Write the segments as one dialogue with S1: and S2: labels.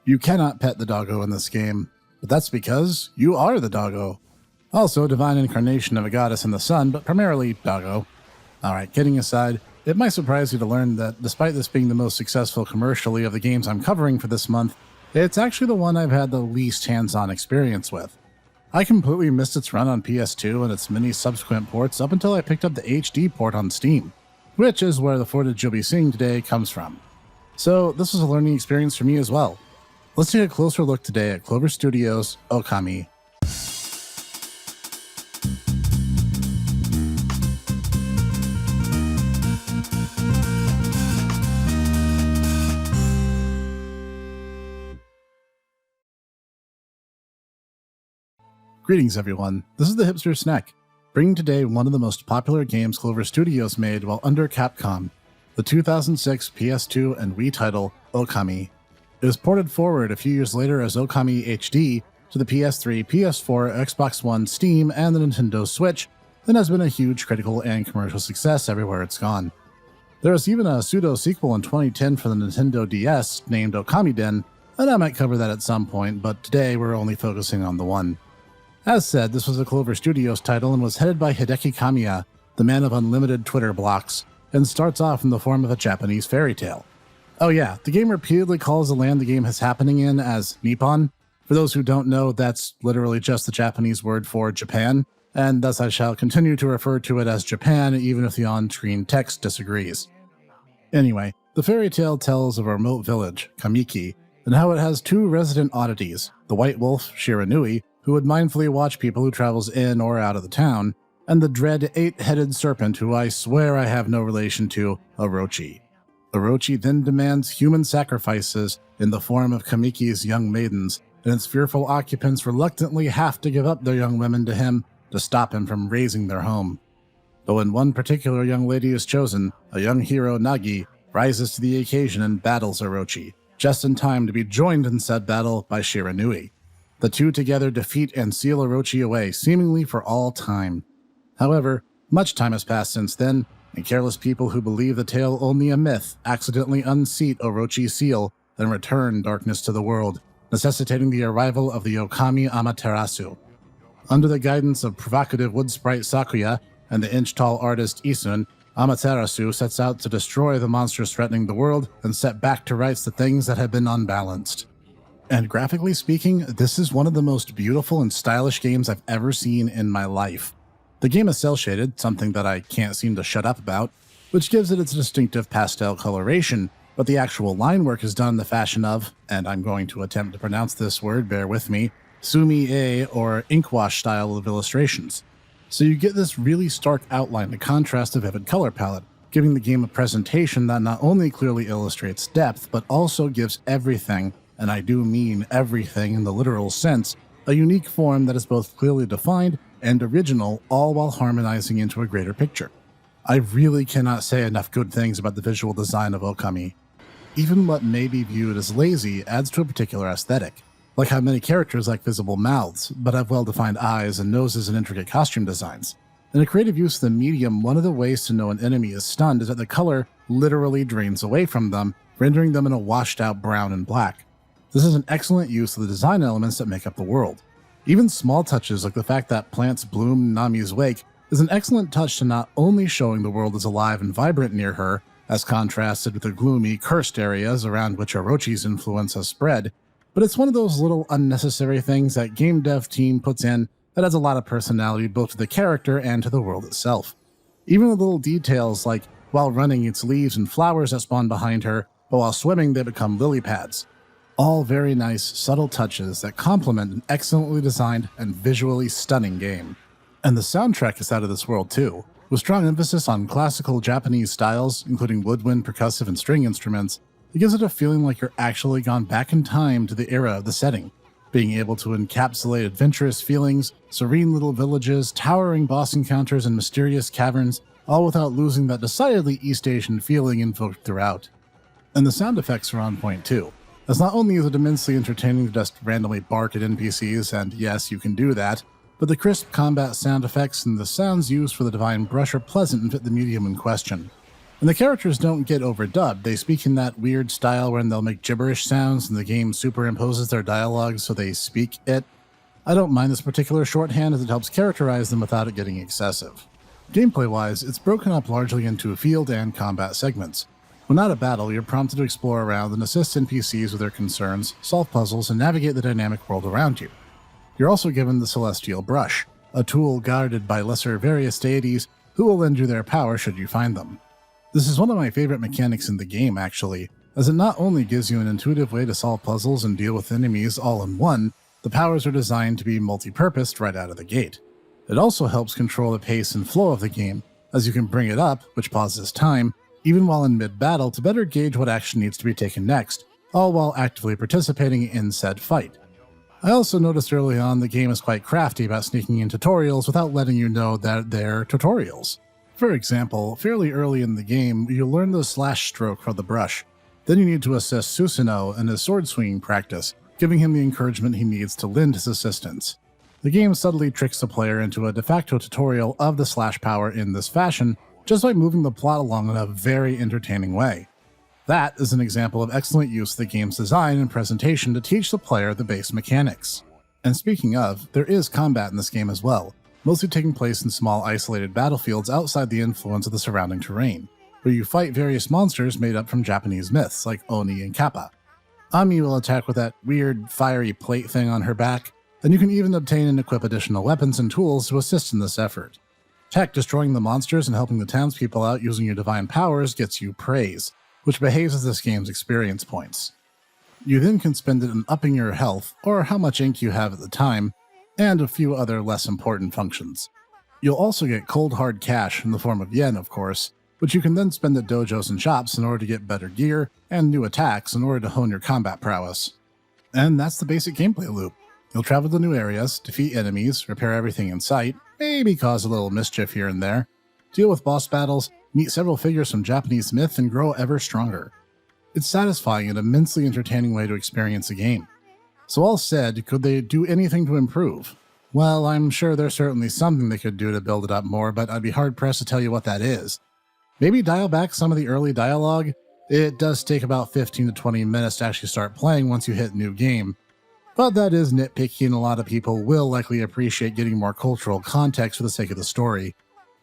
S1: You cannot pet the doggo in this game, but that's because you are the doggo. Also, divine incarnation of a goddess in the sun, but primarily doggo. Alright, kidding aside, it might surprise you to learn that despite this being the most successful commercially of the games I'm covering for this month, it's actually the one I've had the least hands-on experience with. I completely missed its run on PS2 and its many subsequent ports up until I picked up the HD port on Steam, which is where the footage you'll be seeing today comes from. So this was a learning experience for me as well. Let's take a closer look today at Clover Studios' Okami. Greetings everyone, this is the Hipster Snek, bringing today one of the most popular games Clover Studios made while under Capcom, the 2006 PS2 and Wii title, Okami. It was ported forward a few years later as Okami HD to the PS3, PS4, Xbox One, Steam, and the Nintendo Switch, and has been a huge critical and commercial success everywhere it's gone. There was even a pseudo-sequel in 2010 for the Nintendo DS named Okami Den, and I might cover that at some point, but today we're only focusing on the one. As said, this was a Clover Studios title and was headed by Hideki Kamiya, the man of unlimited Twitter blocks, and starts off in the form of a Japanese fairy tale. Oh yeah, the game repeatedly calls the land the game is happening in as Nippon. For those who don't know, that's literally just the Japanese word for Japan, and thus I shall continue to refer to it as Japan even if the on-screen text disagrees. Anyway, the fairy tale tells of a remote village, Kamiki, and how it has two resident oddities, the white wolf, Shiranui, who would mindfully watch people who travels in or out of the town, and the dread eight-headed serpent who I swear I have no relation to, Orochi. Orochi then demands human sacrifices in the form of Kamiki's young maidens, and its fearful occupants reluctantly have to give up their young women to him to stop him from raising their home. But when one particular young lady is chosen, a young hero, Nagi, rises to the occasion and battles Orochi, just in time to be joined in said battle by Shiranui. The two together defeat and seal Orochi away, seemingly for all time. However, much time has passed since then, and careless people who believe the tale only a myth accidentally unseat Orochi's seal and return darkness to the world, necessitating the arrival of the Okami Amaterasu. Under the guidance of provocative wood sprite Sakuya and the inch-tall artist Isun, Amaterasu sets out to destroy the monsters threatening the world and set back to rights the things that have been unbalanced. And graphically speaking, this is one of the most beautiful and stylish games I've ever seen in my life. The game is cel-shaded, something that I can't seem to shut up about, which gives it its distinctive pastel coloration, but the actual line work is done in the fashion of, and I'm going to attempt to pronounce this word, bear with me, sumi-e or inkwash style of illustrations. So you get this really stark outline to contrast a vivid color palette, giving the game a presentation that not only clearly illustrates depth, but also gives everything, and I do mean everything in the literal sense, a unique form that is both clearly defined and original, all while harmonizing into a greater picture. I really cannot say enough good things about the visual design of Okami. Even what may be viewed as lazy adds to a particular aesthetic, like how many characters lack visible mouths, but have well-defined eyes and noses and intricate costume designs. In a creative use of the medium, one of the ways to know an enemy is stunned is that the color literally drains away from them, rendering them in a washed-out brown and black. This is an excellent use of the design elements that make up the world. Even small touches like the fact that plants bloom in Nami's wake is an excellent touch to not only showing the world is alive and vibrant near her, as contrasted with the gloomy, cursed areas around which Orochi's influence has spread, but it's one of those little unnecessary things that game dev team puts in that adds a lot of personality both to the character and to the world itself. Even the little details like, while running it's leaves and flowers that spawn behind her, but while swimming they become lily pads. All very nice, subtle touches that complement an excellently designed and visually stunning game. And the soundtrack is out of this world too, with strong emphasis on classical Japanese styles, including woodwind, percussive, and string instruments. It gives it a feeling like you're actually gone back in time to the era of the setting, being able to encapsulate adventurous feelings, serene little villages, towering boss encounters, and mysterious caverns, all without losing that decidedly East Asian feeling invoked throughout. And the sound effects are on point too, as not only is it immensely entertaining to just randomly bark at NPCs, and yes, you can do that, but the crisp combat sound effects and the sounds used for the divine brush are pleasant and fit the medium in question. And the characters don't get overdubbed. They speak in that weird style where they'll make gibberish sounds and the game superimposes their dialogue so they speak it. I don't mind this particular shorthand as it helps characterize them without it getting excessive. Gameplay-wise, it's broken up largely into field and combat segments. When at a battle, you're prompted to explore around and assist NPCs with their concerns, solve puzzles, and navigate the dynamic world around you. You're also given the Celestial Brush, a tool guarded by lesser various deities who will lend you their power should you find them. This is one of my favorite mechanics in the game, actually, as it not only gives you an intuitive way to solve puzzles and deal with enemies all in one, the powers are designed to be multi-purposed right out of the gate. It also helps control the pace and flow of the game, as you can bring it up, which pauses time, even while in mid-battle to better gauge what action needs to be taken next, all while actively participating in said fight. I also noticed early on the game is quite crafty about sneaking in tutorials without letting you know that they're tutorials. For example, fairly early in the game, you'll learn the slash stroke for the brush. Then you need to assist Susanoo in his sword swinging practice, giving him the encouragement he needs to lend his assistance. The game subtly tricks the player into a de facto tutorial of the slash power in this fashion, just by moving the plot along in a very entertaining way. That is an example of excellent use of the game's design and presentation to teach the player the base mechanics. And speaking of, there is combat in this game as well, mostly taking place in small isolated battlefields outside the influence of the surrounding terrain, where you fight various monsters made up from Japanese myths like Oni and Kappa. Ami will attack with that weird fiery plate thing on her back, and you can even obtain and equip additional weapons and tools to assist in this effort. Tech destroying the monsters and helping the townspeople out using your divine powers gets you praise, which behaves as this game's experience points. You then can spend it in upping your health, or how much ink you have at the time, and a few other less important functions. You'll also get cold hard cash in the form of yen, of course, which you can then spend at dojos and shops in order to get better gear and new attacks in order to hone your combat prowess. And that's the basic gameplay loop. You'll travel to new areas, defeat enemies, repair everything in sight, maybe cause a little mischief here and there, deal with boss battles, meet several figures from Japanese myth, and grow ever stronger. It's satisfying and immensely entertaining way to experience a game. So all said, could they do anything to improve? Well, I'm sure there's certainly something they could do to build it up more, but I'd be hard-pressed to tell you what that is. Maybe dial back some of the early dialogue? It does take about 15 to 20 minutes to actually start playing once you hit new game, but that is nitpicky and a lot of people will likely appreciate getting more cultural context for the sake of the story.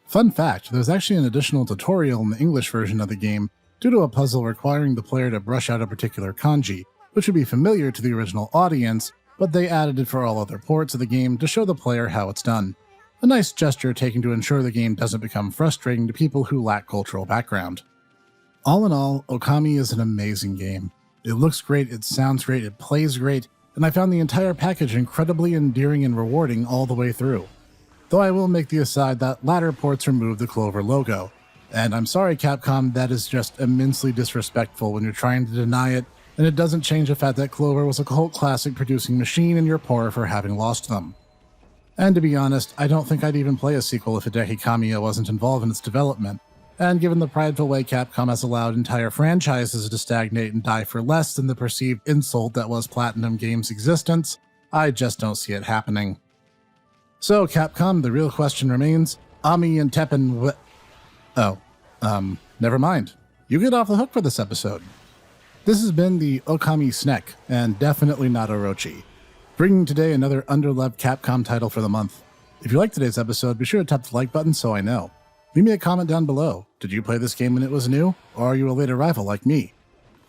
S1: Fun fact, there's actually an additional tutorial in the English version of the game due to a puzzle requiring the player to brush out a particular kanji, which would be familiar to the original audience, but they added it for all other ports of the game to show the player how it's done. A nice gesture taken to ensure the game doesn't become frustrating to people who lack cultural background. All in all, Okami is an amazing game. It looks great, it sounds great, it plays great, and I found the entire package incredibly endearing and rewarding all the way through. Though I will make the aside that latter ports remove the Clover logo. And I'm sorry Capcom, that is just immensely disrespectful when you're trying to deny it, and it doesn't change the fact that Clover was a cult classic producing machine and you're poor for having lost them. And to be honest, I don't think I'd even play a sequel if Hideki Kamiya wasn't involved in its development. And given the prideful way Capcom has allowed entire franchises to stagnate and die for less than the perceived insult that was Platinum Games' existence, I just don't see it happening. So Capcom, the real question remains, Ami and Teppen never mind. You get off the hook for this episode. This has been the Okami Snek, and definitely not Orochi, bringing today another underloved Capcom title for the month. If you liked today's episode, be sure to tap the like button so I know. Leave me a comment down below. Did you play this game when it was new, or are you a late arrival like me?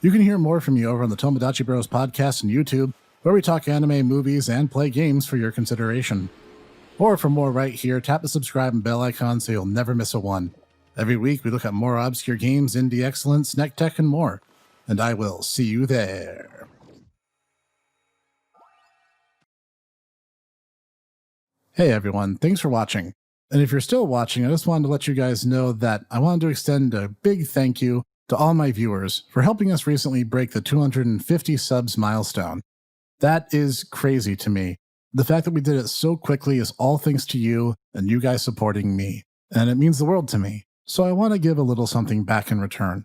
S1: You can hear more from me over on the Tomodachi Bros podcast and YouTube, where we talk anime, movies, and play games for your consideration. Or for more right here, tap the subscribe and bell icon so you'll never miss a one. Every week we look at more obscure games, indie excellence, Snek tech, and more. And I will see you there. Hey everyone, thanks for watching. And if you're still watching, I just wanted to let you guys know that I wanted to extend a big thank you to all my viewers for helping us recently break the 250 subs milestone. That is crazy to me. The fact that we did it so quickly is all thanks to you and you guys supporting me, and it means the world to me. So I want to give a little something back in return.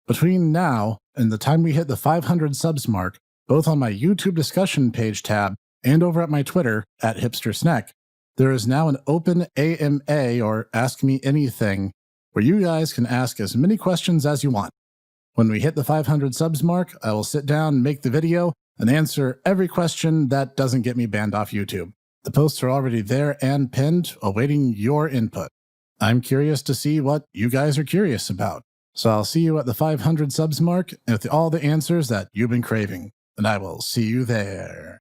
S1: Between now and the time we hit the 500 subs mark, both on my YouTube discussion page tab and over at my Twitter at Hipster Snek, there is now an open AMA or Ask Me Anything where you guys can ask as many questions as you want. When we hit the 500 subs mark, I will sit down, make the video, and answer every question that doesn't get me banned off YouTube. The posts are already there and pinned, awaiting your input. I'm curious to see what you guys are curious about. So I'll see you at the 500 subs mark with all the answers that you've been craving, and I will see you there.